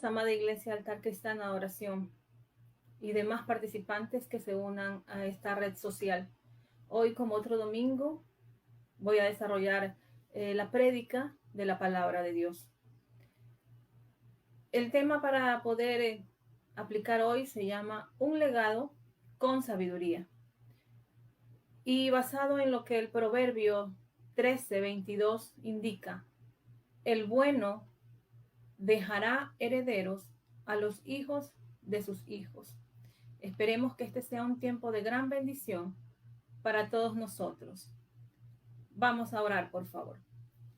noches, amada Iglesia Altar Cristiana de Oración y demás participantes que se unan a esta red social. Hoy, como otro domingo, voy a desarrollar la prédica de la palabra de Dios. El tema para poder aplicar hoy se llama Un legado con sabiduría. Y basado en lo que el Proverbio 13:22 indica, el bueno dejará herederos a los hijos de sus hijos. Esperemos que este sea un tiempo de gran bendición para todos nosotros. Vamos a orar, por favor.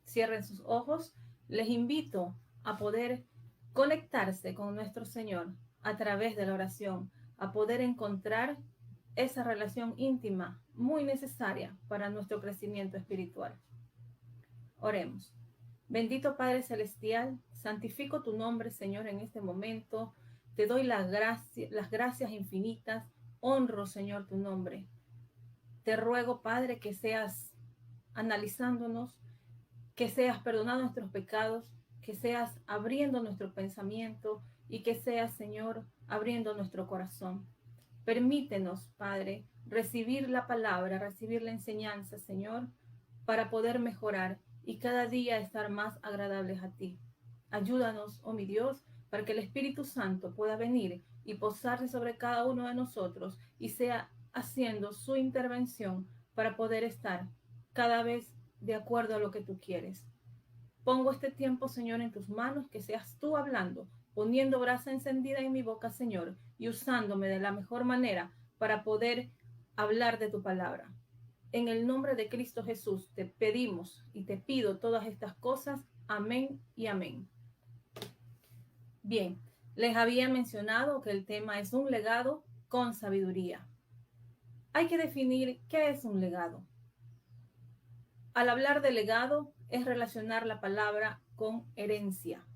Cierren sus ojos. Les invito a poder conectarse con nuestro Señor a través de la oración, a poder encontrar esa relación íntima muy necesaria para nuestro crecimiento espiritual. Oremos. Bendito Padre Celestial, santifico tu nombre, Señor, en este momento. Te doy las gracias infinitas. Honro, Señor, tu nombre. Te ruego, Padre, que seas analizándonos, que seas perdonando nuestros pecados, que seas abriendo nuestro pensamiento y que seas, Señor, abriendo nuestro corazón. Permítenos, Padre, recibir la palabra, recibir la enseñanza, Señor, para poder mejorar y cada día estar más agradables a ti. Ayúdanos, oh mi Dios, para que el Espíritu Santo pueda venir y posarse sobre cada uno de nosotros y sea haciendo su intervención para poder estar cada vez de acuerdo a lo que tú quieres. Pongo este tiempo, Señor, en tus manos, que seas tú hablando, poniendo brasa encendida en mi boca, Señor, y usándome de la mejor manera para poder hablar de tu palabra. En el nombre de Cristo Jesús te pedimos y te pido todas estas cosas. Amén y amén. Bien, les había mencionado que el tema es un legado con sabiduría. Hay que definir qué es un legado. Al hablar de legado es relacionar la palabra con herencia,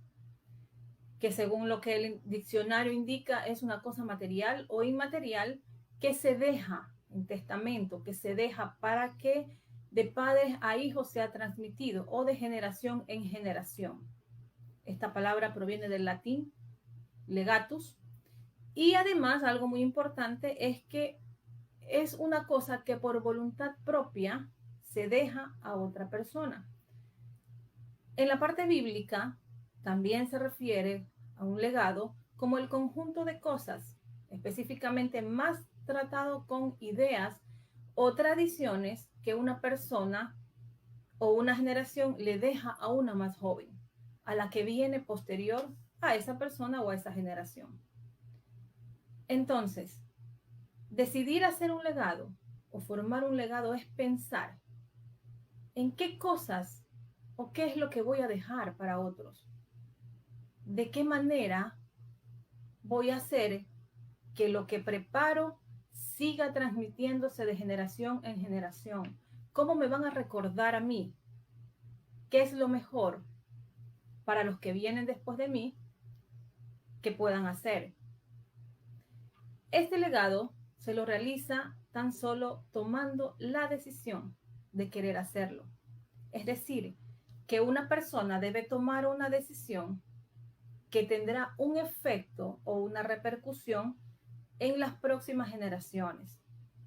que según lo que el diccionario indica es una cosa material o inmaterial que se deja en testamento, que se deja para que de padres a hijos sea transmitido o de generación en generación. Esta palabra proviene del latín legatus y además algo muy importante es que es una cosa que por voluntad propia se deja a otra persona. En la parte bíblica también se refiere a un legado como el conjunto de cosas, específicamente más tratado con ideas o tradiciones que una persona o una generación le deja a una más joven, a la que viene posterior a esa persona o a esa generación. Entonces, decidir hacer un legado o formar un legado es pensar en qué cosas o qué es lo que voy a dejar para otros. ¿De qué manera voy a hacer que lo que preparo siga transmitiéndose de generación en generación? ¿Cómo me van a recordar a mí? ¿Qué es lo mejor para los que vienen después de mí que puedan hacer? Este legado se lo realiza tan solo tomando la decisión de querer hacerlo. Es decir, que una persona debe tomar una decisión que tendrá un efecto o una repercusión en las próximas generaciones,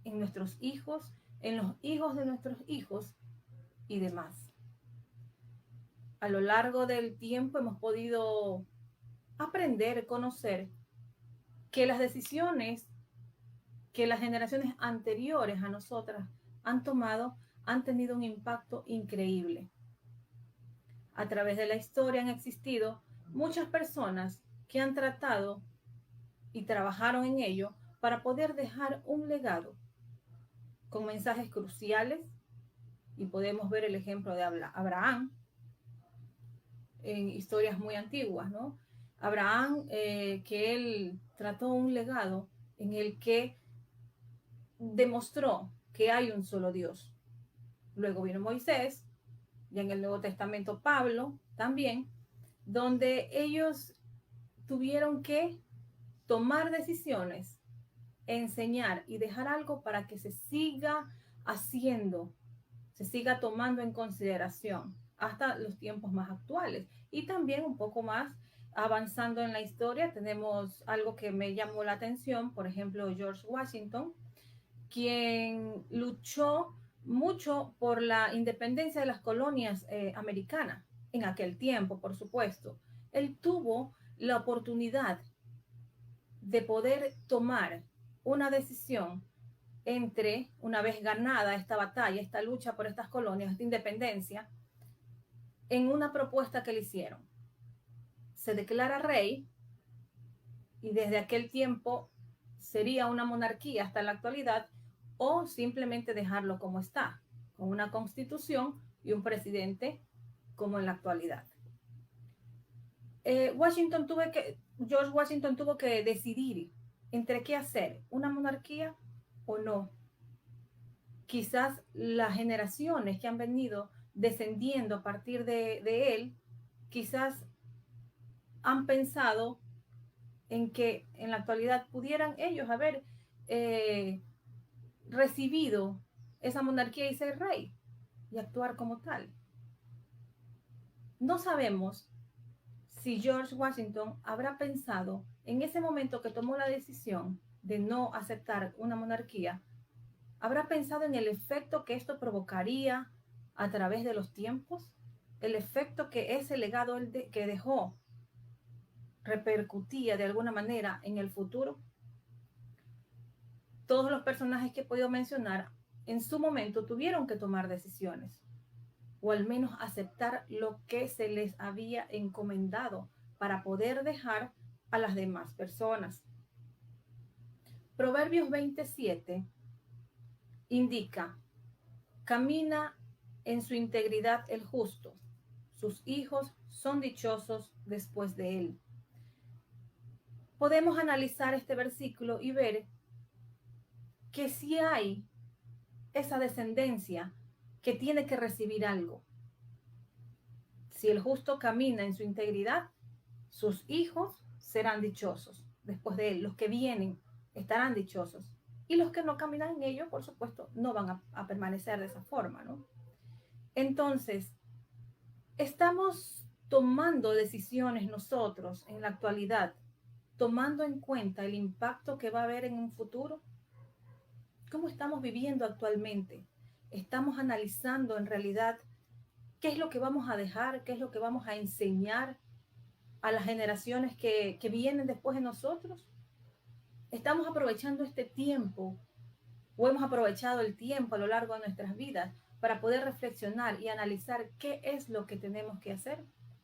en nuestros hijos, en los hijos de nuestros hijos y demás. A lo largo del tiempo hemos podido aprender, conocer que las decisiones que las generaciones anteriores a nosotras han tomado han tenido un impacto increíble. A través de la historia han existido muchas personas que han tratado y trabajaron en ello para poder dejar un legado con mensajes cruciales, y podemos ver el ejemplo de Abraham en historias muy antiguas, ¿no? Abraham, que él trató un legado en el que demostró que hay un solo Dios. Luego vino Moisés, y en el Nuevo Testamento Pablo también, donde ellos tuvieron que tomar decisiones, enseñar y dejar algo para que se siga haciendo, se siga tomando en consideración hasta los tiempos más actuales y también un poco más avanzando en la historia, tenemos algo que me llamó la atención, por ejemplo, George Washington, quien luchó mucho por la independencia de las colonias americanas en aquel tiempo, por supuesto. Él tuvo la oportunidad de poder tomar una decisión entre, una vez ganada esta batalla, esta lucha por estas colonias de independencia, en una propuesta que le hicieron. Se declara rey y desde aquel tiempo sería una monarquía hasta la actualidad, o simplemente dejarlo como está, con una constitución y un presidente como en la actualidad. George Washington tuvo que decidir entre qué hacer, una monarquía o no. Quizás las generaciones que han venido descendiendo a partir de él, quizás han pensado en que en la actualidad pudieran ellos haber recibido esa monarquía y ser rey y actuar como tal. No sabemos si George Washington habrá pensado en ese momento que tomó la decisión de no aceptar una monarquía, habrá pensado en el efecto que esto provocaría a través de los tiempos, el efecto que ese legado que dejó repercutía de alguna manera en el futuro. Todos los personajes que he podido mencionar en su momento tuvieron que tomar decisiones, o al menos aceptar lo que se les había encomendado para poder dejar a las demás personas. Proverbios 27 indica: camina en su integridad el justo, sus hijos son dichosos después de él. Podemos analizar este versículo y ver que si hay esa descendencia que tiene que recibir algo. Si el justo camina en su integridad, sus hijos serán dichosos después de él. Los que vienen estarán dichosos. Y los que no caminan en ello, por supuesto, no van a permanecer de esa forma, ¿no? Entonces, estamos tomando decisiones nosotros en la actualidad, tomando en cuenta el impacto que va a haber en un futuro. ¿Cómo estamos viviendo actualmente? Estamos analizando en realidad qué es lo que vamos a dejar, qué es lo que vamos a enseñar a las generaciones que vienen después de nosotros. Estamos aprovechando este tiempo, o hemos aprovechado el tiempo a lo largo de nuestras vidas para poder reflexionar y analizar qué es lo que tenemos que hacer,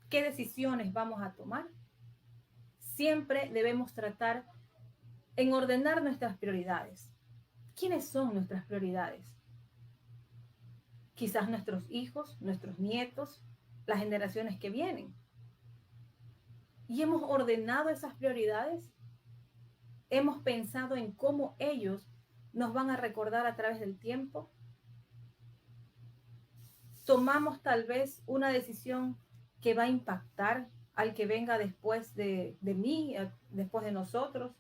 qué decisiones vamos a tomar. Siempre debemos tratar en ordenar nuestras prioridades. ¿Quiénes son nuestras prioridades? Quizás nuestros hijos, nuestros nietos, las generaciones que vienen. ¿Y hemos ordenado esas prioridades? ¿Hemos pensado en cómo ellos nos van a recordar a través del tiempo? ¿Tomamos tal vez una decisión que va a impactar al que venga después de mí, después de nosotros?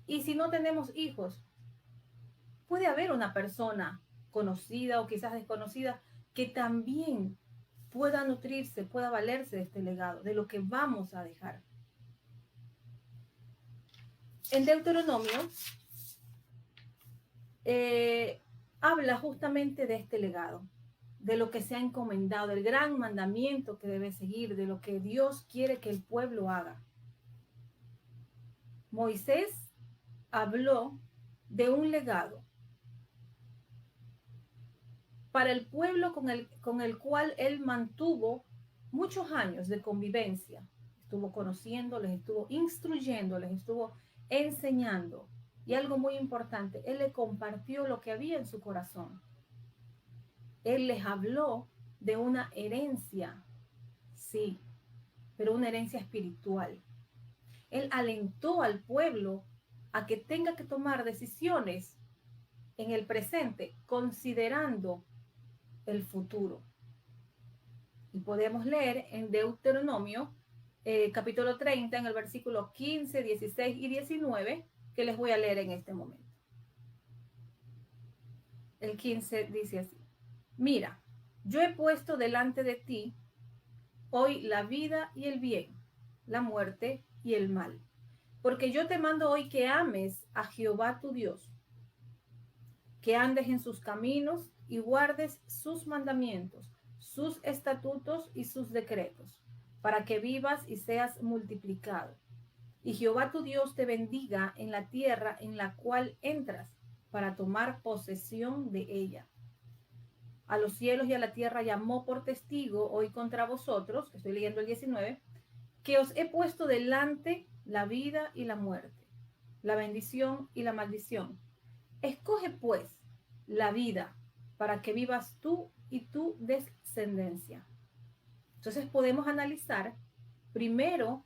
Y si no tenemos hijos, puede haber una persona conocida o quizás desconocida que también pueda nutrirse, pueda valerse de este legado, de lo que vamos a dejar. En Deuteronomio habla justamente de este legado, de lo que se ha encomendado, del gran mandamiento que debe seguir, de lo que Dios quiere que el pueblo haga. Moisés habló de un legado para el pueblo con el cual él mantuvo muchos años de convivencia. Estuvo conociéndoles, estuvo instruyéndoles, estuvo enseñando. Y algo muy importante, él le compartió lo que había en su corazón. Él les habló de una herencia, sí, pero una herencia espiritual. Él alentó al pueblo a que tenga que tomar decisiones en el presente, considerando el futuro. Y podemos leer en Deuteronomio, capítulo 30, en el versículo 15, 16 y 19, que les voy a leer en este momento. El 15 dice así: mira, yo he puesto delante de ti hoy la vida y el bien, la muerte y el mal. Porque yo te mando hoy que ames a Jehová tu Dios, que andes en sus caminos y guardes sus mandamientos, sus estatutos y sus decretos, para que vivas y seas multiplicado. Y Jehová tu Dios te bendiga en la tierra en la cual entras, para tomar posesión de ella. A los cielos y a la tierra llamó por testigo hoy contra vosotros, estoy leyendo el 19, que os he puesto delante la vida y la muerte, la bendición y la maldición. Escoge pues la vida para que vivas tú y tu descendencia. Entonces podemos analizar primero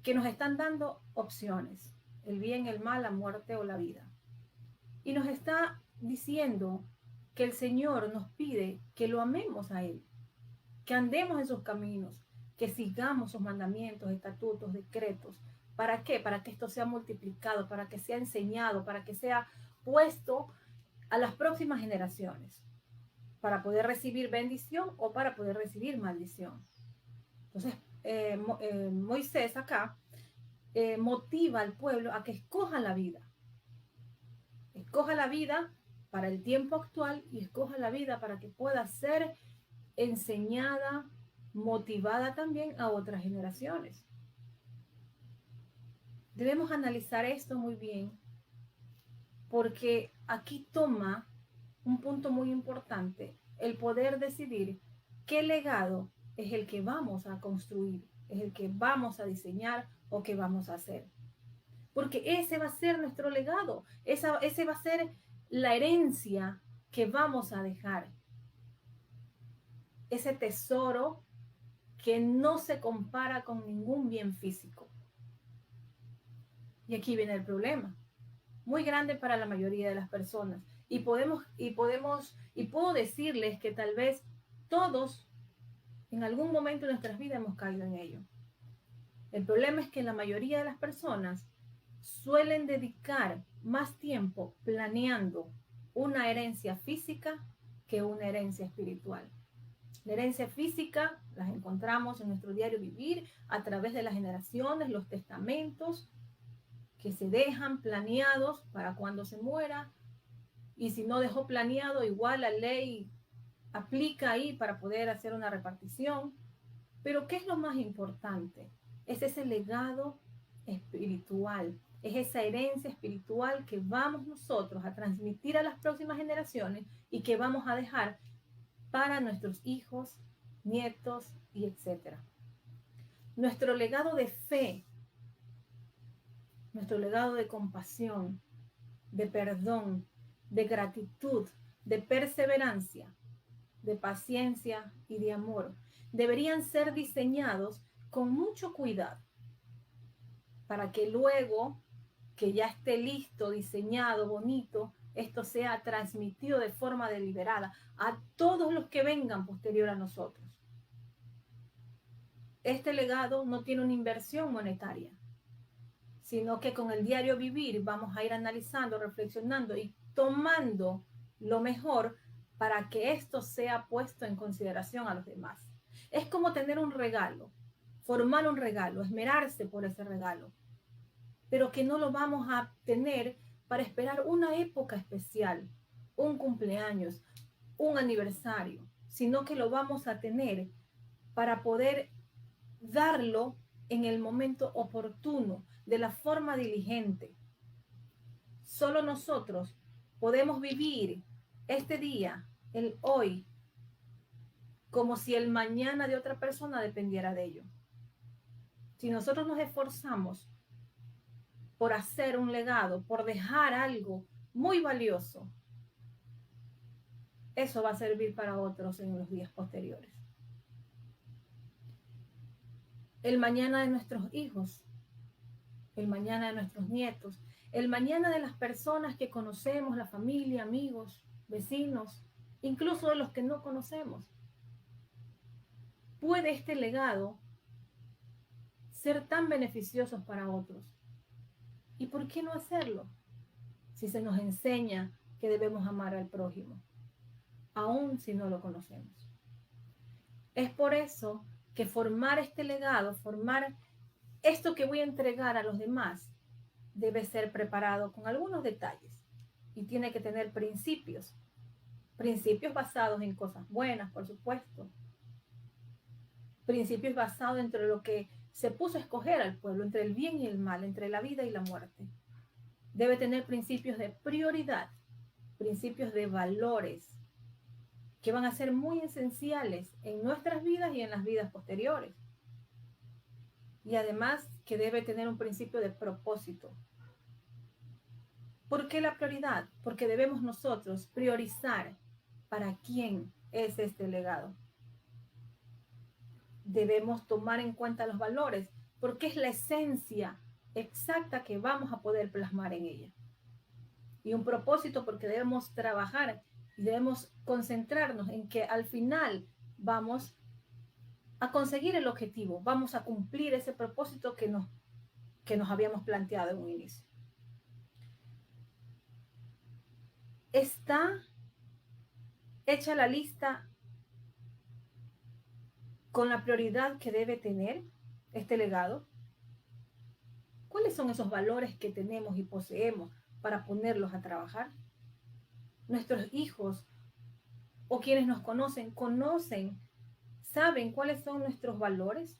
que nos están dando opciones, el bien, el mal, la muerte o la vida. Y nos está diciendo que el Señor nos pide que lo amemos a Él, que andemos en sus caminos, que sigamos sus mandamientos, estatutos, decretos. ¿Para qué? Para que esto sea multiplicado, para que sea enseñado, para que sea puesto a las próximas generaciones, para poder recibir bendición o para poder recibir maldición. Entonces, Moisés acá motiva al pueblo a que escoja la vida. Escoja la vida para el tiempo actual y escoja la vida para que pueda ser enseñada, motivada también a otras generaciones. Debemos analizar esto muy bien porque aquí toma un punto muy importante, el poder decidir qué legado es el que vamos a construir, es el que vamos a diseñar o que vamos a hacer. Porque ese va a ser nuestro legado, ese va a ser la herencia que vamos a dejar. Ese tesoro que no se compara con ningún bien físico. Y aquí viene el problema, muy grande para la mayoría de las personas. Y puedo decirles que tal vez todos en algún momento de nuestras vidas hemos caído en ello. El problema es que la mayoría de las personas suelen dedicar más tiempo planeando una herencia física que una herencia espiritual. La herencia física las encontramos en nuestro diario vivir a través de las generaciones, los testamentos que se dejan planeados para cuando se muera. Y si no dejó planeado, igual la ley aplica ahí para poder hacer una repartición. Pero ¿qué es lo más importante? Es ese legado espiritual, es esa herencia espiritual que vamos nosotros a transmitir a las próximas generaciones y que vamos a dejar para nuestros hijos, nietos y etcétera. Nuestro legado de fe, nuestro legado de compasión, de perdón, de gratitud, de perseverancia, de paciencia y de amor deberían ser diseñados con mucho cuidado para que luego que ya esté listo, diseñado, bonito, esto sea transmitido de forma deliberada a todos los que vengan posterior a nosotros. Este legado no tiene una inversión monetaria, sino que con el diario vivir vamos a ir analizando, reflexionando y tomando lo mejor para que esto sea puesto en consideración a los demás. Es como tener un regalo, formar un regalo, esmerarse por ese regalo, pero que no lo vamos a tener para esperar una época especial, un cumpleaños, un aniversario, sino que lo vamos a tener para poder darlo en el momento oportuno, de la forma diligente. Solo nosotros podemos vivir este día, el hoy, como si el mañana de otra persona dependiera de ello. Si nosotros nos esforzamos por hacer un legado, por dejar algo muy valioso, eso va a servir para otros en los días posteriores. El mañana de nuestros hijos, el mañana de nuestros nietos, el mañana de las personas que conocemos, la familia, amigos, vecinos, incluso de los que no conocemos. ¿Puede este legado ser tan beneficioso para otros? ¿Y por qué no hacerlo? Si se nos enseña que debemos amar al prójimo, aun si no lo conocemos. Es por eso que formar este legado, formar esto que voy a entregar a los demás, debe ser preparado con algunos detalles y tiene que tener principios, principios basados en cosas buenas, por supuesto, principios basados entre lo que se puso a escoger al pueblo, entre el bien y el mal, entre la vida y la muerte. Debe tener principios de prioridad, principios de valores, que van a ser muy esenciales en nuestras vidas y en las vidas posteriores. Y además que debe tener un principio de propósito. ¿Por qué la prioridad? Porque debemos nosotros priorizar para quién es este legado. Debemos tomar en cuenta los valores, porque es la esencia exacta que vamos a poder plasmar en ella. Y un propósito porque debemos trabajar y debemos concentrarnos en que al final vamos a conseguir el objetivo, vamos a cumplir ese propósito que nos habíamos planteado en un inicio. Está hecha la lista con la prioridad que debe tener este legado. ¿Cuáles son esos valores que tenemos y poseemos para ponerlos a trabajar? Nuestros hijos o quienes nos conocen, saben cuáles son nuestros valores.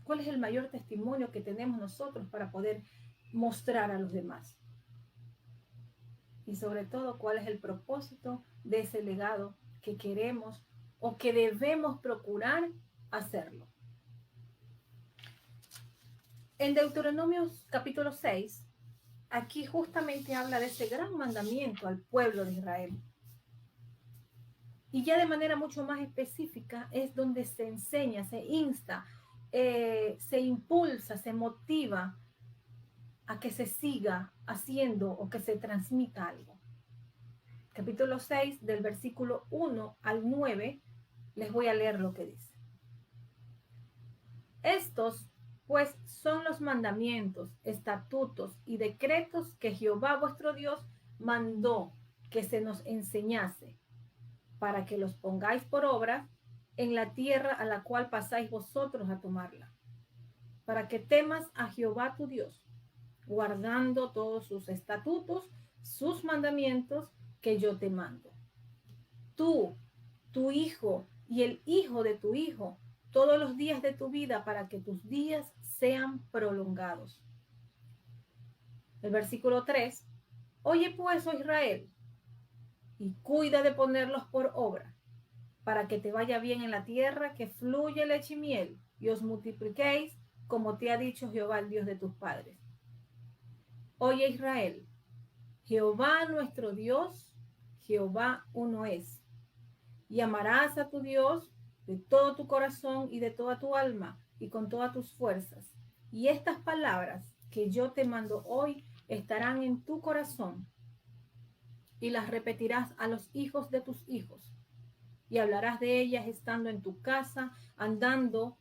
¿Cuál es el mayor testimonio que tenemos nosotros para poder mostrar a los demás? Y sobre todo, ¿cuál es el propósito de ese legado que queremos o que debemos procurar hacerlo? En Deuteronomio capítulo 6, aquí justamente habla de ese gran mandamiento al pueblo de Israel. Y ya de manera mucho más específica es donde se enseña, se insta, se impulsa, se motiva a que se siga haciendo o que se transmita algo. Capítulo 6, del versículo 1 al 9, les voy a leer lo que dice. Estos, pues, son los mandamientos, estatutos y decretos que Jehová vuestro Dios mandó que se nos enseñase, para que los pongáis por obra en la tierra a la cual pasáis vosotros a tomarla, para que temas a Jehová tu Dios, guardando todos sus estatutos, sus mandamientos que yo te mando. Tú, tu hijo y el hijo de tu hijo, todos los días de tu vida, para que tus días sean prolongados. El versículo 3. Oye pues, oh Israel, y cuida de ponerlos por obra, para que te vaya bien en la tierra que fluye leche y miel, y os multipliquéis, como te ha dicho Jehová, el Dios de tus padres. Oye Israel, Jehová nuestro Dios, Jehová uno es. Y amarás a tu Dios de todo tu corazón y de toda tu alma y con todas tus fuerzas. Y estas palabras que yo te mando hoy estarán en tu corazón y las repetirás a los hijos de tus hijos. Y hablarás de ellas estando en tu casa, andando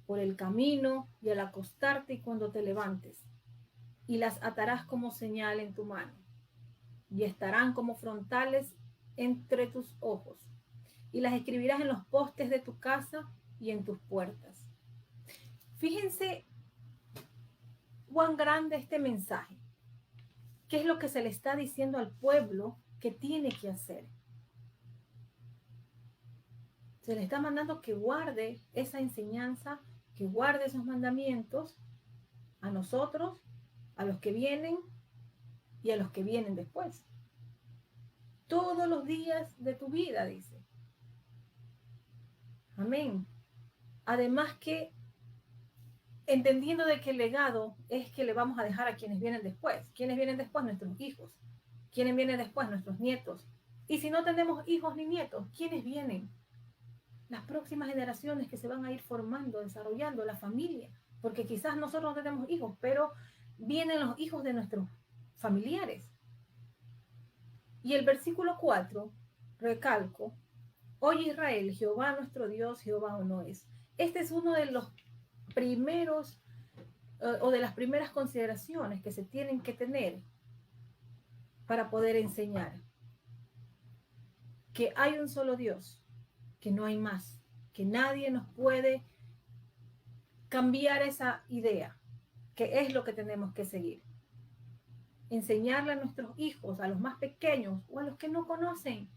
por el camino y al acostarte y cuando te levantes. Y las atarás como señal en tu mano. Y estarán como frontales entre tus ojos. Y las escribirás en los postes de tu casa y en tus puertas. Fíjense cuán grande este mensaje. ¿Qué es lo que se le está diciendo al pueblo que tiene que hacer? Se le está mandando que guarde esa enseñanza, que guarde esos mandamientos a nosotros, a los que vienen y a los que vienen después. Todos los días de tu vida, dice. Amén. Además que entendiendo de que el legado es que le vamos a dejar a quienes vienen después. ¿Quiénes vienen después? Nuestros hijos. ¿Quiénes vienen después? Nuestros nietos. Y si no tenemos hijos ni nietos, ¿quiénes vienen? Las próximas generaciones que se van a ir formando, desarrollando la familia. Porque quizás nosotros no tenemos hijos, pero vienen los hijos de nuestros familiares. Y el versículo 4, recalco, oye Israel, Jehová nuestro Dios, Jehová uno es. Este es uno de los primeros o de las primeras consideraciones que se tienen que tener para poder enseñar que hay un solo Dios, que no hay más, que nadie nos puede cambiar esa idea, que es lo que tenemos que seguir. Enseñarle a nuestros hijos, a los más pequeños o a los que no conocen,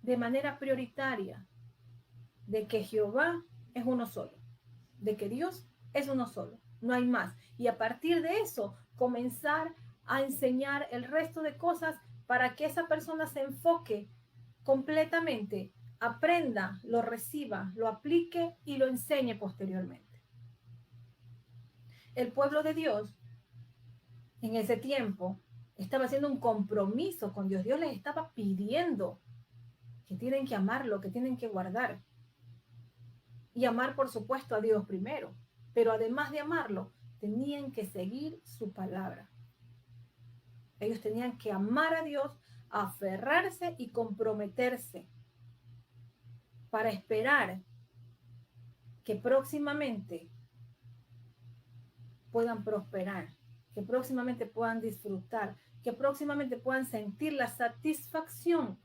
de manera prioritaria, de que Jehová es uno solo, de que Dios es uno solo, no hay más. Y a partir de eso, comenzar a enseñar el resto de cosas para que esa persona se enfoque completamente, aprenda, lo reciba, lo aplique y lo enseñe posteriormente. El pueblo de Dios en ese tiempo estaba haciendo un compromiso con Dios. Dios les estaba pidiendo que tienen que amarlo, que tienen que guardar. Y amar, por supuesto, a Dios primero. Pero además de amarlo, tenían que seguir su palabra. Ellos tenían que amar a Dios, aferrarse y comprometerse para esperar que próximamente puedan prosperar, que próximamente puedan disfrutar, que próximamente puedan sentir la satisfacción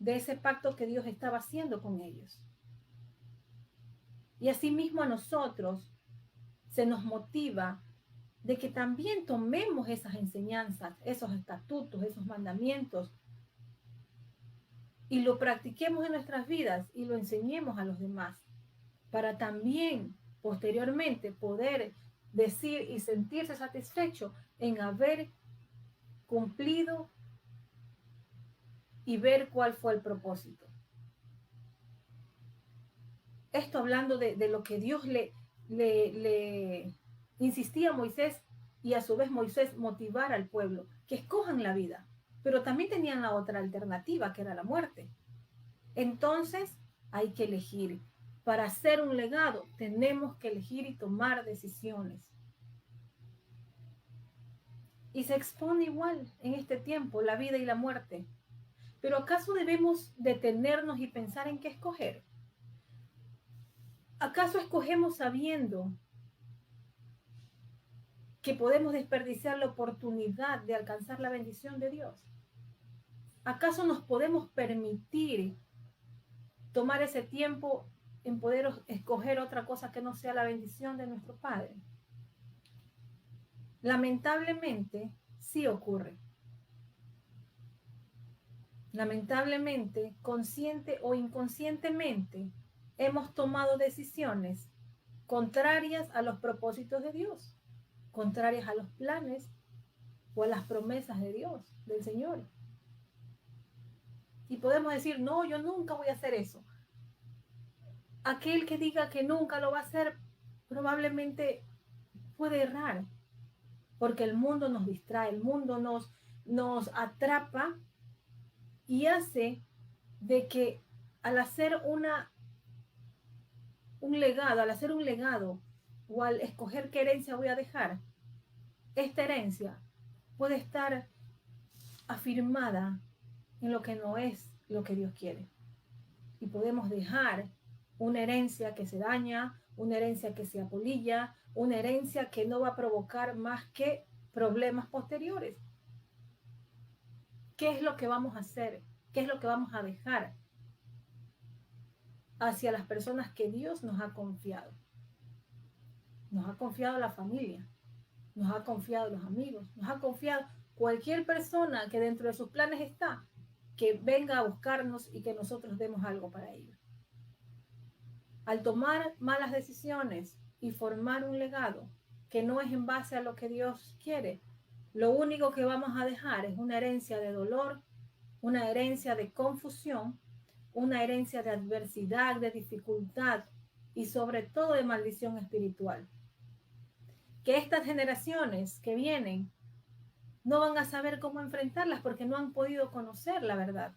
de ese pacto que Dios estaba haciendo con ellos. Y asimismo a nosotros se nos motiva de que también tomemos esas enseñanzas, esos estatutos, esos mandamientos y lo practiquemos en nuestras vidas y lo enseñemos a los demás para también posteriormente poder decir y sentirse satisfecho en haber cumplido y ver cuál fue el propósito. Esto hablando de lo que Dios le insistía a Moisés y a su vez Moisés motivar al pueblo, que escojan la vida, pero también tenían la otra alternativa, que era la muerte. Entonces hay que elegir. Para hacer un legado tenemos que elegir y tomar decisiones. Y se expone igual en este tiempo la vida y la muerte. Pero ¿acaso debemos detenernos y pensar en qué escoger? ¿Acaso escogemos sabiendo que podemos desperdiciar la oportunidad de alcanzar la bendición de Dios? ¿Acaso nos podemos permitir tomar ese tiempo en poder escoger otra cosa que no sea la bendición de nuestro Padre? Lamentablemente, sí ocurre. Lamentablemente, consciente o inconscientemente, hemos tomado decisiones contrarias a los propósitos de Dios, contrarias a los planes o a las promesas de Dios, del Señor. Y podemos decir, no, yo nunca voy a hacer eso. Aquel que diga que nunca lo va a hacer, probablemente puede errar, porque el mundo nos distrae, el mundo nos atrapa y hace de que al hacer un legado o al escoger qué herencia voy a dejar, esta herencia puede estar afirmada en lo que no es lo que Dios quiere. Y podemos dejar una herencia que se daña, una herencia que se apolilla, una herencia que no va a provocar más que problemas posteriores. ¿Qué es lo que vamos a hacer? ¿Qué es lo que vamos a dejar hacia las personas que Dios nos ha confiado? Nos ha confiado la familia, nos ha confiado los amigos, nos ha confiado cualquier persona que dentro de sus planes está, que venga a buscarnos y que nosotros demos algo para ellos. Al tomar malas decisiones y formar un legado que no es en base a lo que Dios quiere, lo único que vamos a dejar es una herencia de dolor, una herencia de confusión, una herencia de adversidad, de dificultad y sobre todo de maldición espiritual. Que estas generaciones que vienen no van a saber cómo enfrentarlas porque no han podido conocer la verdad.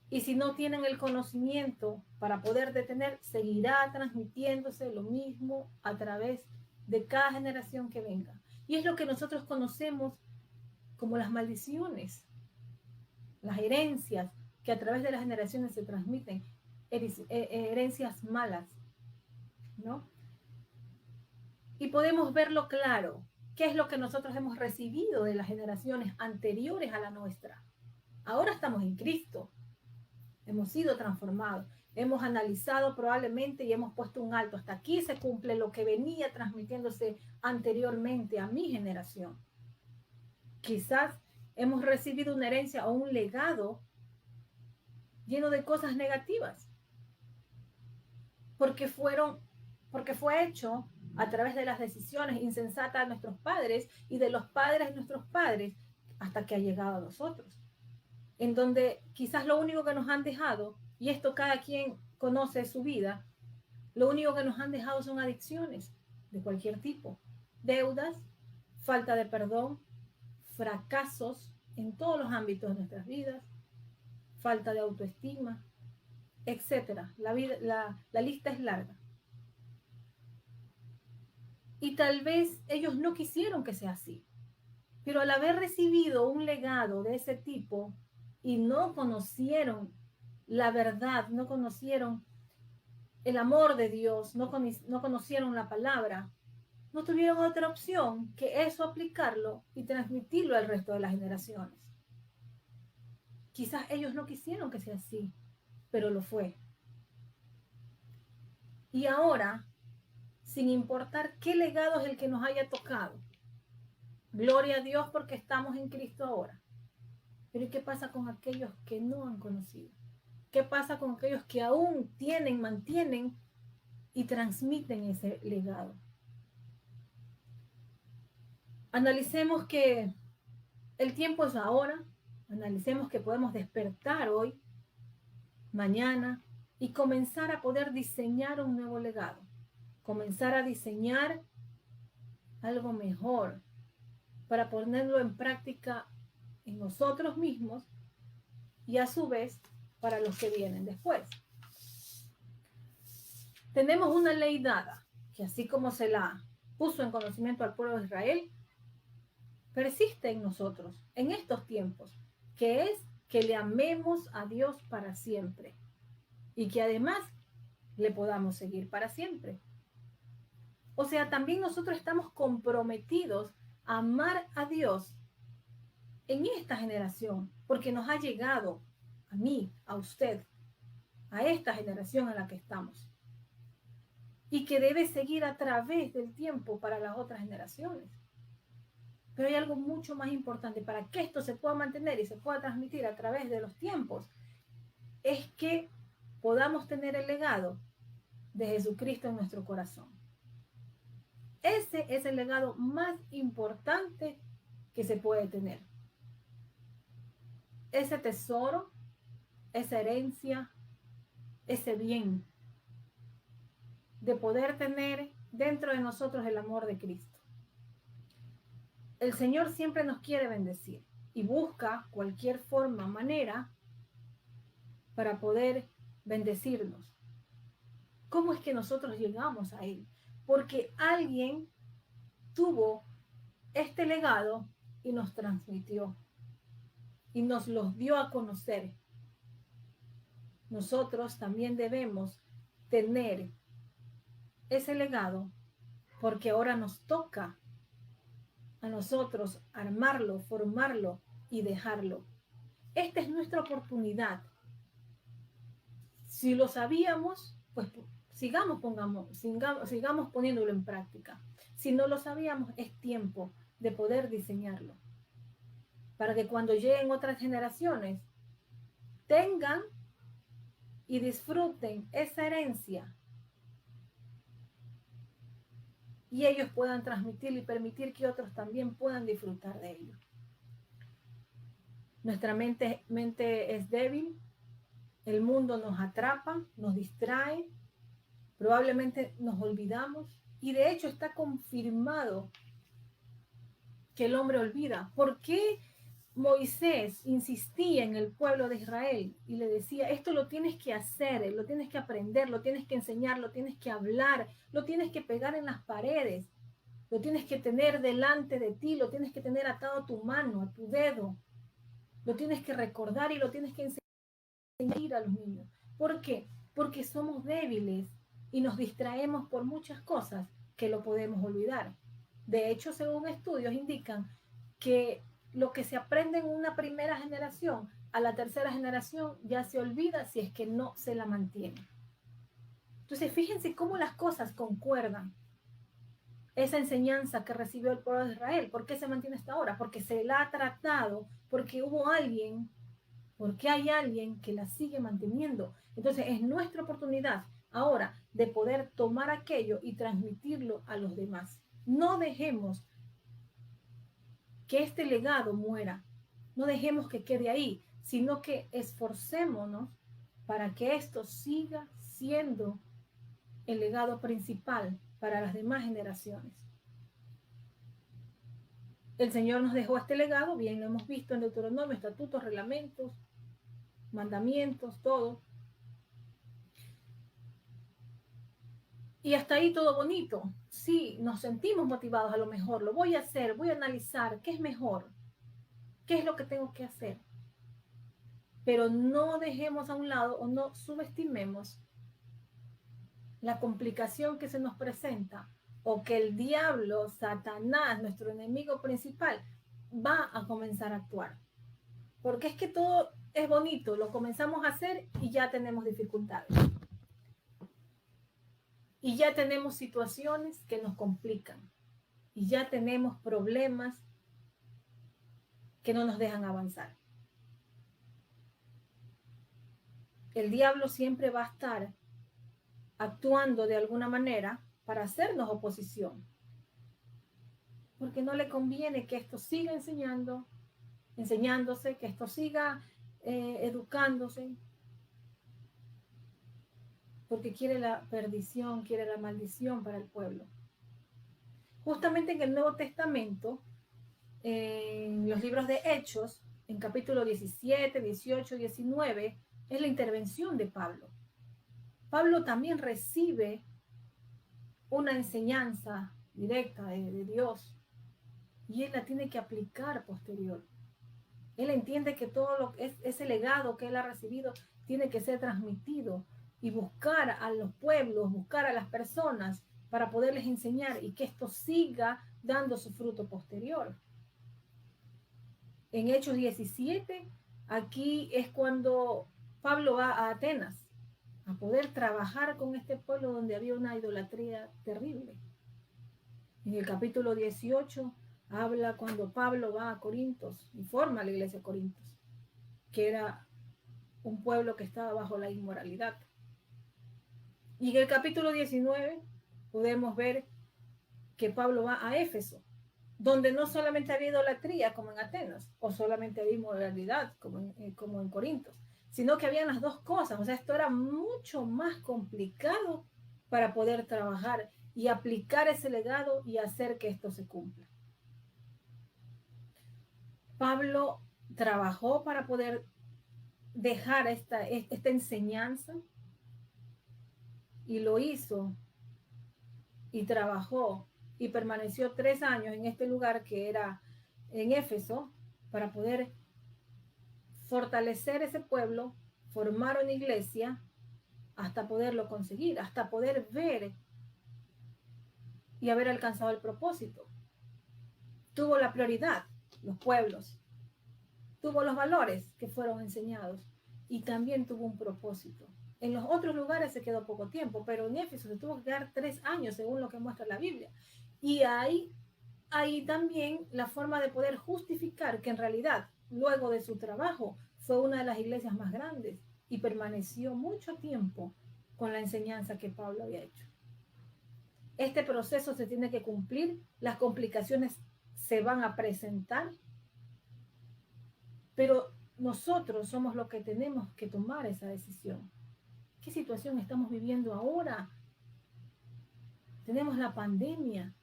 Y si no tienen el conocimiento para poder detener, seguirá transmitiéndose lo mismo a través de cada generación que venga. Y es lo que nosotros conocemos como las maldiciones, las herencias que a través de las generaciones se transmiten, herencias malas, ¿no? Y podemos verlo claro. ¿Qué es lo que nosotros hemos recibido de las generaciones anteriores a la nuestra? Ahora estamos en Cristo. hemos sido transformados, hemos analizado probablemente y hemos puesto un alto. Hasta aquí se cumple lo que venía transmitiéndose anteriormente a mi generación. Quizás hemos recibido una herencia o un legado lleno de cosas negativas, porque fue hecho a través de las decisiones insensatas de nuestros padres y de los padres de nuestros padres hasta que ha llegado a nosotros, en donde quizás lo único que nos han dejado, y esto cada quien conoce su vida, lo único que nos han dejado son adicciones de cualquier tipo, deudas, falta de perdón, fracasos en todos los ámbitos de nuestras vidas, falta de autoestima, etcétera. La lista es larga. Y tal vez ellos no quisieron que sea así, pero al haber recibido un legado de ese tipo y no conocieron la verdad, no conocieron el amor de Dios, no conocieron la palabra, no tuvieron otra opción que eso aplicarlo y transmitirlo al resto de las generaciones. Quizás ellos no quisieron que sea así, pero lo fue. Y ahora, sin importar qué legado es el que nos haya tocado, gloria a Dios porque estamos en Cristo ahora. Pero ¿y qué pasa con aquellos que no han conocido? ¿Qué pasa con aquellos que aún tienen, mantienen y transmiten ese legado? Analicemos que el tiempo es ahora, analicemos que podemos despertar hoy, mañana, y comenzar a poder diseñar un nuevo legado, comenzar a diseñar algo mejor para ponerlo en práctica en nosotros mismos y a su vez para los que vienen después. Tenemos una ley dada, que así como se la puso en conocimiento al pueblo de Israel, persiste en nosotros, en estos tiempos, que es que le amemos a Dios para siempre y que además le podamos seguir para siempre. O sea, también nosotros estamos comprometidos a amar a Dios en esta generación, porque nos ha llegado a mí, a usted, a esta generación en la que estamos, y que debe seguir a través del tiempo para las otras generaciones. Pero hay algo mucho más importante para que esto se pueda mantener y se pueda transmitir a través de los tiempos, es que podamos tener el legado de Jesucristo en nuestro corazón. Ese es el legado más importante que se puede tener. Ese tesoro, esa herencia, ese bien de poder tener dentro de nosotros el amor de Cristo. El Señor siempre nos quiere bendecir y busca cualquier forma, manera para poder bendecirnos. ¿Cómo es que nosotros llegamos a Él? Porque alguien tuvo este legado y nos transmitió y nos los dio a conocer. Nosotros también debemos tener ese legado porque ahora nos toca a nosotros armarlo, formarlo y dejarlo. Esta es nuestra oportunidad. Si lo sabíamos, pues sigamos poniéndolo en práctica. Si no lo sabíamos, es tiempo de poder diseñarlo. Para que cuando lleguen otras generaciones, tengan y disfruten esa herencia y ellos puedan transmitir y permitir que otros también puedan disfrutar de ello. Nuestra mente es débil, el mundo nos atrapa, nos distrae, probablemente nos olvidamos y de hecho está confirmado que el hombre olvida. ¿Por qué Moisés insistía en el pueblo de Israel y le decía, esto lo tienes que hacer, lo tienes que aprender, lo tienes que enseñar, lo tienes que hablar, lo tienes que pegar en las paredes, lo tienes que tener delante de ti, lo tienes que tener atado a tu mano, a tu dedo, lo tienes que recordar y lo tienes que enseñar a los niños? ¿Por qué? Porque somos débiles y nos distraemos por muchas cosas que lo podemos olvidar. De hecho, según estudios indican que lo que se aprende en una primera generación a la tercera generación ya se olvida si es que no se la mantiene. Entonces, fíjense cómo las cosas concuerdan. Esa enseñanza que recibió el pueblo de Israel, ¿por qué se mantiene hasta ahora? Porque se la ha tratado, porque hubo alguien, porque hay alguien que la sigue manteniendo. Entonces, es nuestra oportunidad ahora de poder tomar aquello y transmitirlo a los demás. No dejemos que este legado muera, no dejemos que quede ahí, sino que esforcémonos para que esto siga siendo el legado principal para las demás generaciones. El Señor nos dejó este legado, bien lo hemos visto en Deuteronomio, estatutos, reglamentos, mandamientos, todo. Y hasta ahí todo bonito. Sí, nos sentimos motivados a lo mejor, lo voy a hacer, voy a analizar qué es mejor, qué es lo que tengo que hacer. Pero no dejemos a un lado o no subestimemos la complicación que se nos presenta o que el diablo, Satanás, nuestro enemigo principal, va a comenzar a actuar. Porque es que todo es bonito, lo comenzamos a hacer y ya tenemos dificultades. Y ya tenemos situaciones que nos complican. Y ya tenemos problemas que no nos dejan avanzar. El diablo siempre va a estar actuando de alguna manera para hacernos oposición. Porque no le conviene que esto siga enseñándose, que esto siga educándose, porque quiere la perdición, quiere la maldición para el pueblo. Justamente en el Nuevo Testamento, en los libros de Hechos, en capítulo 17, 18, 19, es la intervención de Pablo. Pablo también recibe una enseñanza directa de Dios y él la tiene que aplicar posterior. Él entiende que todo lo que es ese legado que él ha recibido tiene que ser transmitido y buscar a los pueblos, buscar a las personas para poderles enseñar y que esto siga dando su fruto posterior. En Hechos 17, aquí es cuando Pablo va a Atenas a poder trabajar con este pueblo donde había una idolatría terrible. En el capítulo 18 habla cuando Pablo va a Corintos y forma la iglesia de Corintos, que era un pueblo que estaba bajo la inmoralidad. Y en el capítulo 19 podemos ver que Pablo va a Éfeso, donde no solamente había idolatría como en Atenas, o solamente había inmoralidad como en Corintos, sino que habían las dos cosas. O sea, esto era mucho más complicado para poder trabajar y aplicar ese legado y hacer que esto se cumpla. Pablo trabajó para poder dejar esta enseñanza y lo hizo y trabajó y permaneció 3 años en este lugar que era en Éfeso para poder fortalecer ese pueblo, formar una iglesia hasta poderlo conseguir, hasta poder ver y haber alcanzado el propósito. Tuvo la prioridad, los pueblos, tuvo los valores que fueron enseñados y también tuvo un propósito. En los otros lugares se quedó poco tiempo, pero en Éfeso se tuvo que quedar 3 años, según lo que muestra la Biblia. Y ahí también la forma de poder justificar que en realidad, luego de su trabajo, fue una de las iglesias más grandes y permaneció mucho tiempo con la enseñanza que Pablo había hecho. Este proceso se tiene que cumplir, las complicaciones se van a presentar, pero nosotros somos los que tenemos que tomar esa decisión. ¿Qué situación estamos viviendo ahora? Tenemos la pandemia,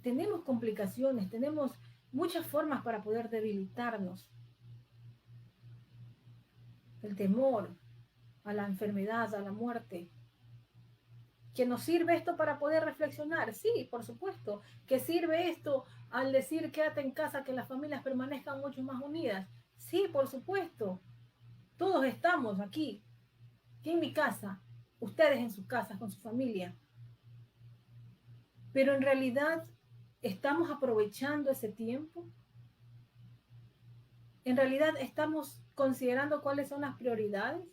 tenemos complicaciones, tenemos muchas formas para poder debilitarnos. El temor a la enfermedad, a la muerte. ¿Que nos sirve esto para poder reflexionar? Sí, por supuesto. ¿Que sirve esto al decir quédate en casa, que las familias permanezcan mucho más unidas? Sí, por supuesto. Todos estamos aquí en mi casa, ustedes en sus casas, con su familia. Pero en realidad, ¿estamos aprovechando ese tiempo? En realidad, ¿estamos considerando cuáles son las prioridades?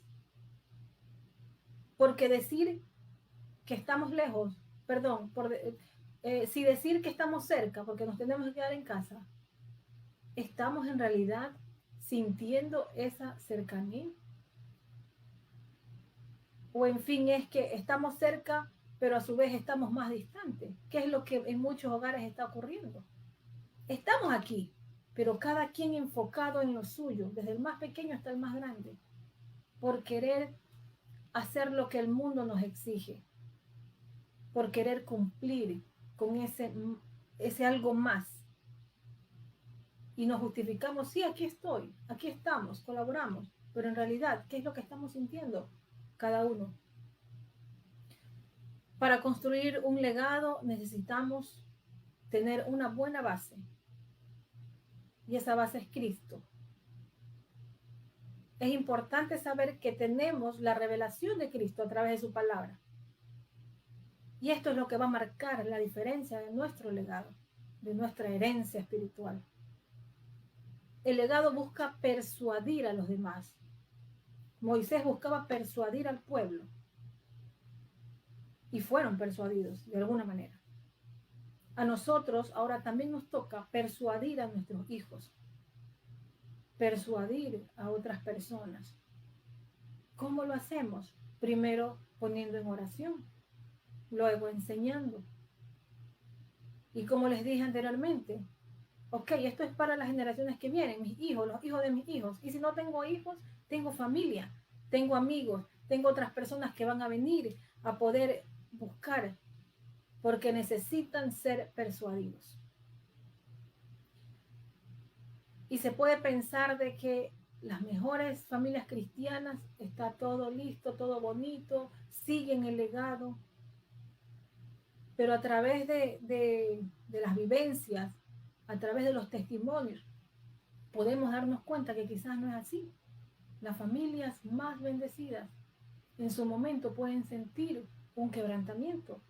Porque decir que estamos lejos, perdón, si decir que estamos cerca porque nos tenemos que quedar en casa, ¿estamos en realidad sintiendo esa cercanía? O en fin, es que estamos cerca, pero a su vez estamos más distantes, que es lo que en muchos hogares está ocurriendo. Estamos aquí, pero cada quien enfocado en lo suyo, desde el más pequeño hasta el más grande, por querer hacer lo que el mundo nos exige, por querer cumplir con ese algo más. Y nos justificamos, sí, aquí estoy, aquí estamos, colaboramos, pero en realidad, ¿qué es lo que estamos sintiendo cada uno? Para construir un legado necesitamos tener una buena base, y esa base es Cristo. Es importante saber que tenemos la revelación de Cristo a través de su palabra. Y esto es lo que va a marcar la diferencia de nuestro legado, de nuestra herencia espiritual. El legado busca persuadir a los demás. Moisés buscaba persuadir al pueblo. Y fueron persuadidos de alguna manera. A nosotros ahora también nos toca persuadir a nuestros hijos. Persuadir a otras personas. ¿Cómo lo hacemos? Primero poniendo en oración. Luego enseñando. Y como les dije anteriormente, ok, esto es para las generaciones que vienen, mis hijos, los hijos de mis hijos. Y si no tengo hijos, tengo familia, tengo amigos, tengo otras personas que van a venir a poder buscar, porque necesitan ser persuadidos. Y se puede pensar de que las mejores familias cristianas, está todo listo, todo bonito, siguen el legado, pero a través de las vivencias, a través de los testimonios, podemos darnos cuenta que quizás no es así. Las familias más bendecidas en su momento pueden sentir un quebrantamiento.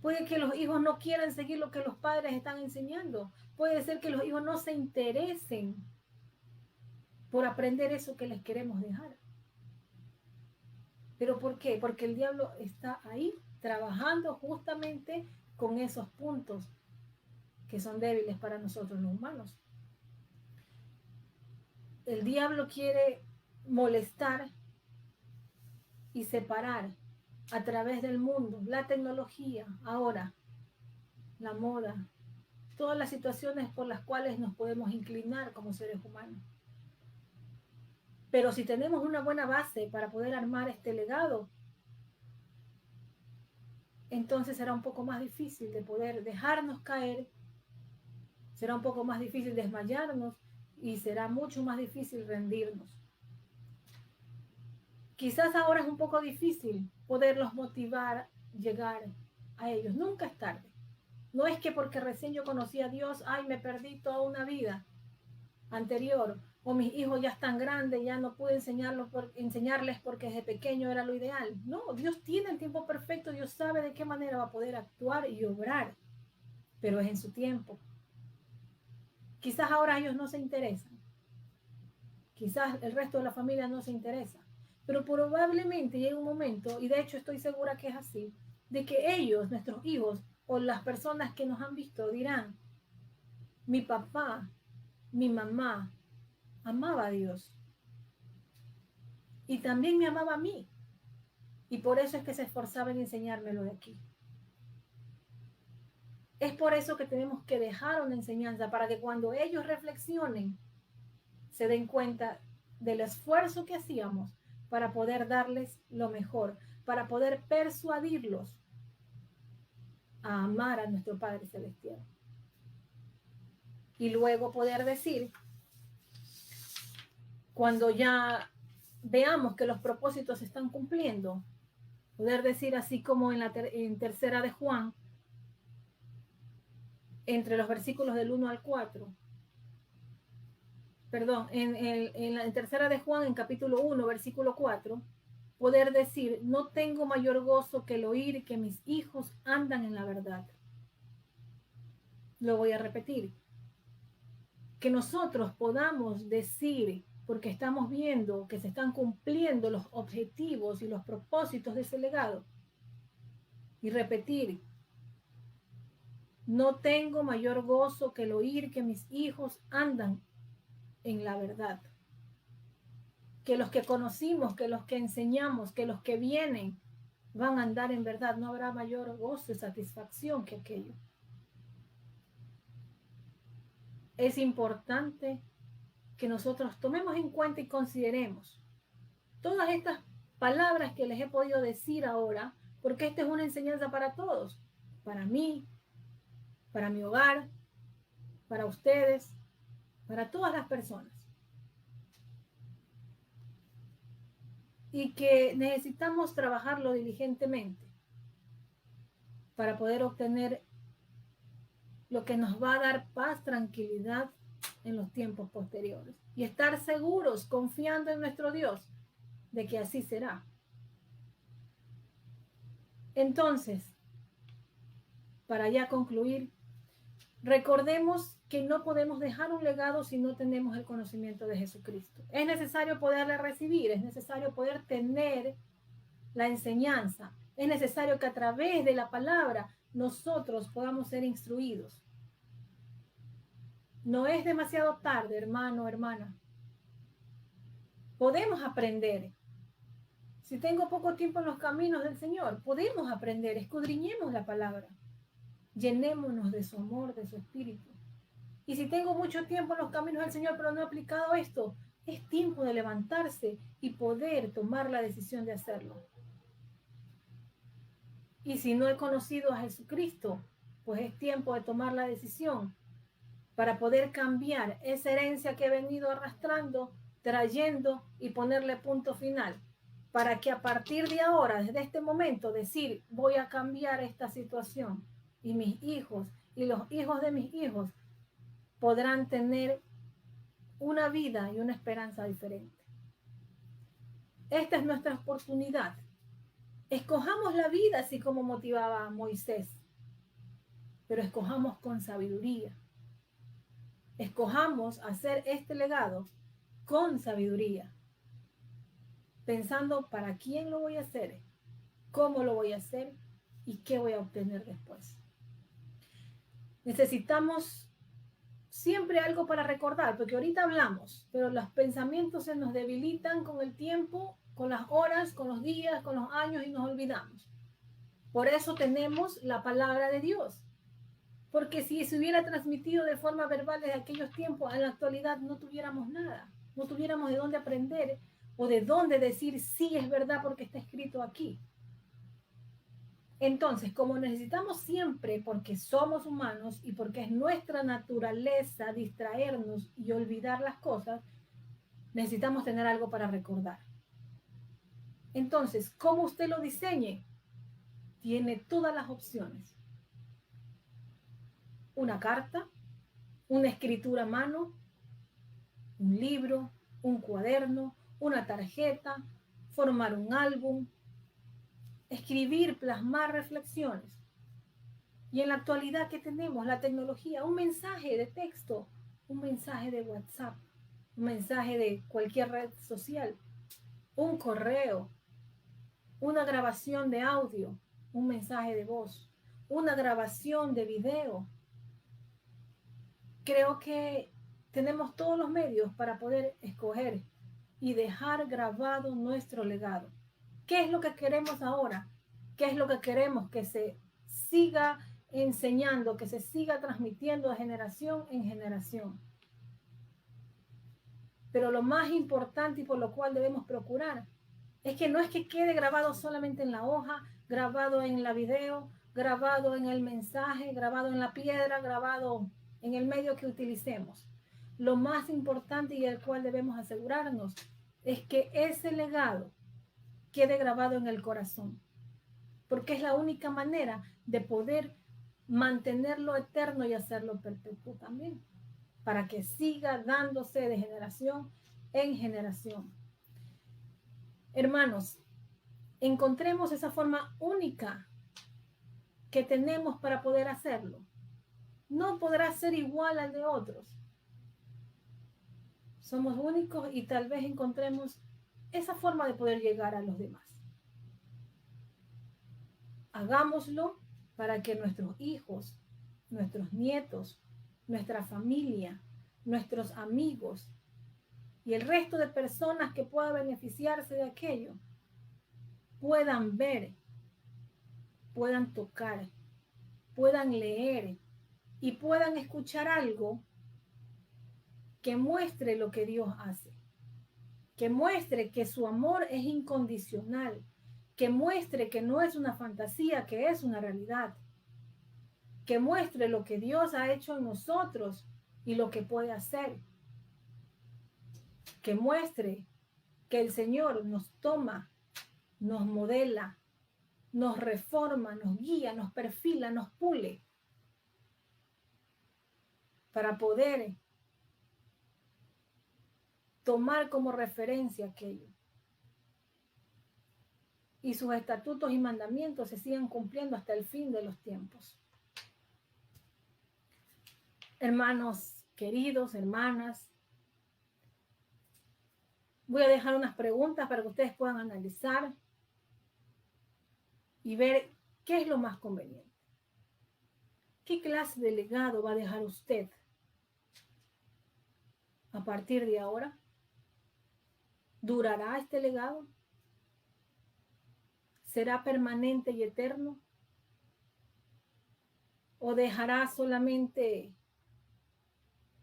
Puede que los hijos no quieran seguir lo que los padres están enseñando. Puede ser que los hijos no se interesen por aprender eso que les queremos dejar. ¿Pero por qué? Porque el diablo está ahí trabajando justamente con esos puntos que son débiles para nosotros los humanos. El diablo quiere molestar y separar a través del mundo, la tecnología, ahora, la moda, todas las situaciones por las cuales nos podemos inclinar como seres humanos. Pero si tenemos una buena base para poder armar este legado, entonces será un poco más difícil de poder dejarnos caer, será un poco más difícil desmayarnos y será mucho más difícil rendirnos. Quizás ahora es un poco difícil poderlos motivar, llegar a ellos. Nunca es tarde. No es que porque recién yo conocí a Dios, ay, me perdí toda una vida anterior, o mis hijos ya están grandes, ya no pude enseñarles porque desde pequeño era lo ideal. No, Dios tiene el tiempo perfecto, Dios sabe de qué manera va a poder actuar y obrar, pero es en su tiempo. Quizás ahora ellos no se interesan, quizás el resto de la familia no se interesa, pero probablemente llega un momento, y de hecho estoy segura que es así, de que ellos, nuestros hijos, o las personas que nos han visto dirán, mi papá, mi mamá, amaba a Dios. Y también me amaba a mí. Y por eso es que se esforzaba en enseñármelo de aquí. Es por eso que tenemos que dejar una enseñanza para que cuando ellos reflexionen, se den cuenta del esfuerzo que hacíamos para poder darles lo mejor, para poder persuadirlos a amar a nuestro Padre Celestial. Y luego poder decir, cuando ya veamos que los propósitos se están cumpliendo, poder decir así como en tercera de Juan, entre los versículos del 1 al 4, perdón, en tercera de Juan, en capítulo 1, versículo 4, poder decir, no tengo mayor gozo que el oír que mis hijos andan en la verdad. Lo voy a repetir. que nosotros podamos decir, porque estamos viendo que se están cumpliendo los objetivos y los propósitos de ese legado, y repetir: no tengo mayor gozo que el oír que mis hijos andan en la verdad, que los que conocimos, que los que enseñamos, que los que vienen van a andar en verdad. No habrá mayor gozo y satisfacción que aquello. Es importante que nosotros tomemos en cuenta y consideremos todas estas palabras que les he podido decir ahora, porque esta es una enseñanza para todos, para mí, para mi hogar, para ustedes, para todas las personas. Y que necesitamos trabajarlo diligentemente para poder obtener lo que nos va a dar paz, tranquilidad en los tiempos posteriores. Y estar seguros, confiando en nuestro Dios, de que así será. Entonces, para ya concluir, recordemos que no podemos dejar un legado si no tenemos el conocimiento de Jesucristo. Es necesario poderle recibir, es necesario poder tener la enseñanza, es necesario que a través de la palabra nosotros podamos ser instruidos. No es demasiado tarde, hermano, hermana. Podemos aprender. Si tengo poco tiempo en los caminos del Señor, podemos aprender, escudriñemos la palabra, llenémonos de su amor, de su espíritu. Y si tengo mucho tiempo en los caminos del Señor, pero no he aplicado esto, es tiempo de levantarse y poder tomar la decisión de hacerlo. Y si no he conocido a Jesucristo, pues es tiempo de tomar la decisión para poder cambiar esa herencia que he venido arrastrando, trayendo y ponerle punto final. Para que a partir de ahora, desde este momento, decir: voy a cambiar esta situación. Y mis hijos y los hijos de mis hijos podrán tener una vida y una esperanza diferente. Esta es nuestra oportunidad. Escojamos la vida así como motivaba a Moisés, pero escojamos con sabiduría. Escojamos hacer este legado con sabiduría, pensando para quién lo voy a hacer, cómo lo voy a hacer y qué voy a obtener después. Necesitamos siempre algo para recordar, porque ahorita hablamos, pero los pensamientos se nos debilitan con el tiempo, con las horas, con los días, con los años, y nos olvidamos. Por eso tenemos la palabra de Dios. Porque si se hubiera transmitido de forma verbal desde aquellos tiempos, en la actualidad no tuviéramos nada. No tuviéramos de dónde aprender o de dónde decir sí es verdad porque está escrito aquí. Entonces, como necesitamos siempre, porque somos humanos y porque es nuestra naturaleza distraernos y olvidar las cosas, necesitamos tener algo para recordar. Entonces, ¿cómo usted lo diseñe? Tiene todas las opciones. Una carta, una escritura a mano, un libro, un cuaderno, una tarjeta, formar un álbum, escribir, plasmar reflexiones. Y en la actualidad, ¿qué tenemos? La tecnología, un mensaje de texto, un mensaje de WhatsApp, un mensaje de cualquier red social, un correo, una grabación de audio, un mensaje de voz, una grabación de video. Creo que tenemos todos los medios para poder escoger y dejar grabado nuestro legado. ¿Qué es lo que queremos ahora? ¿Qué es lo que queremos que se siga enseñando, que se siga transmitiendo de generación en generación? Pero lo más importante y por lo cual debemos procurar es que no es que quede grabado solamente en la hoja, grabado en la video, grabado en el mensaje, grabado en la piedra, grabado en el medio que utilicemos. Lo más importante y el cual debemos asegurarnos es que ese legado quede grabado en el corazón, porque es la única manera de poder mantenerlo eterno y hacerlo perpetuo también, para que siga dándose de generación en generación. Hermanos, encontremos esa forma única que tenemos para poder hacerlo. No podrá ser igual al de otros, Somos únicos y tal vez encontremos esa forma de poder llegar a los demás. Hagámoslo para que nuestros hijos, nuestros nietos, nuestra familia, nuestros amigos y el resto de personas que puedan beneficiarse de aquello puedan ver, puedan tocar, puedan leer y puedan escuchar algo que muestre lo que Dios hace, que muestre que su amor es incondicional, que muestre que no es una fantasía, que es una realidad, que muestre lo que Dios ha hecho en nosotros y lo que puede hacer, que muestre que el Señor nos toma, nos modela, nos reforma, nos guía, nos perfila, nos pule para poder tomar como referencia aquello y sus estatutos y mandamientos se sigan cumpliendo hasta el fin de los tiempos. Hermanos queridos, hermanas, voy a dejar unas preguntas para que ustedes puedan analizar y ver qué es lo más conveniente. ¿Qué clase de legado va a dejar usted a partir de ahora? ¿Durará este legado? ¿Será permanente y eterno? ¿O dejará solamente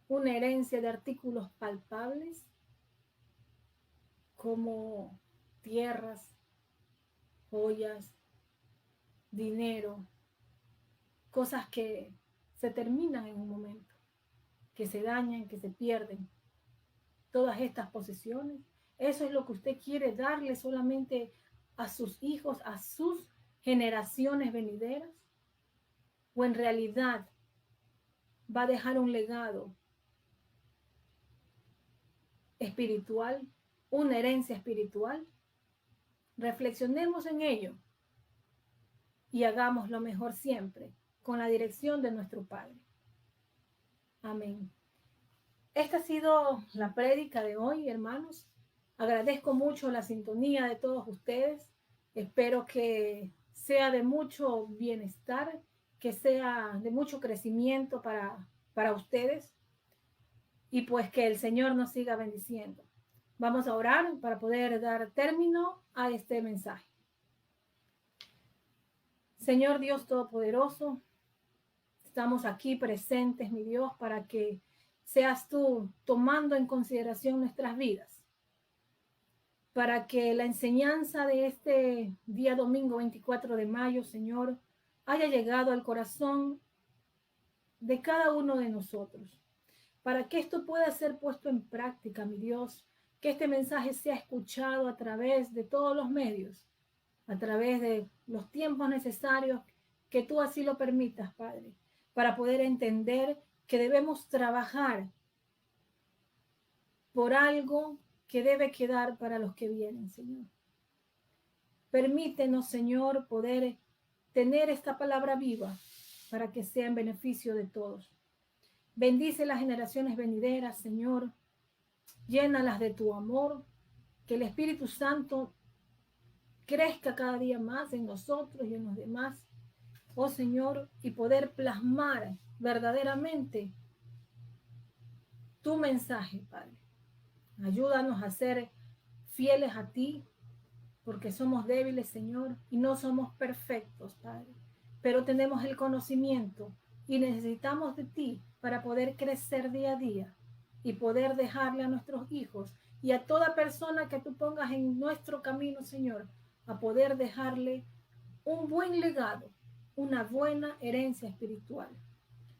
una herencia de artículos palpables como tierras, joyas, dinero, cosas que se terminan en un momento, que se dañan, que se pierden? Todas estas posesiones, ¿eso es lo que usted quiere darle solamente a sus hijos, a sus generaciones venideras? ¿O en realidad va a dejar un legado espiritual, una herencia espiritual? Reflexionemos en ello y hagamos lo mejor siempre con la dirección de nuestro Padre. Amén. Esta ha sido la prédica de hoy, hermanos. Agradezco mucho la sintonía de todos ustedes. Espero que sea de mucho bienestar, que sea de mucho crecimiento para ustedes y pues que el Señor nos siga bendiciendo. Vamos a orar para poder dar término a este mensaje. Señor Dios Todopoderoso, estamos aquí presentes, mi Dios, para que seas tú tomando en consideración nuestras vidas, para que la enseñanza de este día domingo 24 de mayo, Señor, haya llegado al corazón de cada uno de nosotros, para que esto pueda ser puesto en práctica, mi Dios, que este mensaje sea escuchado a través de todos los medios, a través de los tiempos necesarios, que tú así lo permitas, Padre, para poder entender que debemos trabajar por algo que debe quedar para los que vienen, Señor. Permítenos, Señor, poder tener esta palabra viva para que sea en beneficio de todos. Bendice las generaciones venideras, Señor. Llénalas de tu amor, que el Espíritu Santo crezca cada día más en nosotros y en los demás, oh Señor, y poder plasmar verdaderamente tu mensaje, Padre. Ayúdanos a ser fieles a ti, porque somos débiles, Señor, y no somos perfectos, Padre, pero tenemos el conocimiento y necesitamos de ti para poder crecer día a día y poder dejarle a nuestros hijos y a toda persona que tú pongas en nuestro camino, Señor, a poder dejarle un buen legado, una buena herencia espiritual.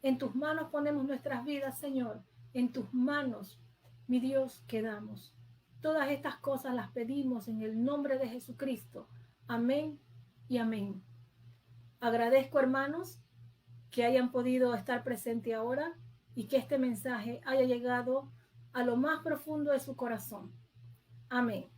En tus manos ponemos nuestras vidas, Señor. En tus manos, mi Dios, quedamos. Todas estas cosas las pedimos en el nombre de Jesucristo. Amén y amén. Agradezco, hermanos, que hayan podido estar presentes ahora y que este mensaje haya llegado a lo más profundo de su corazón. Amén.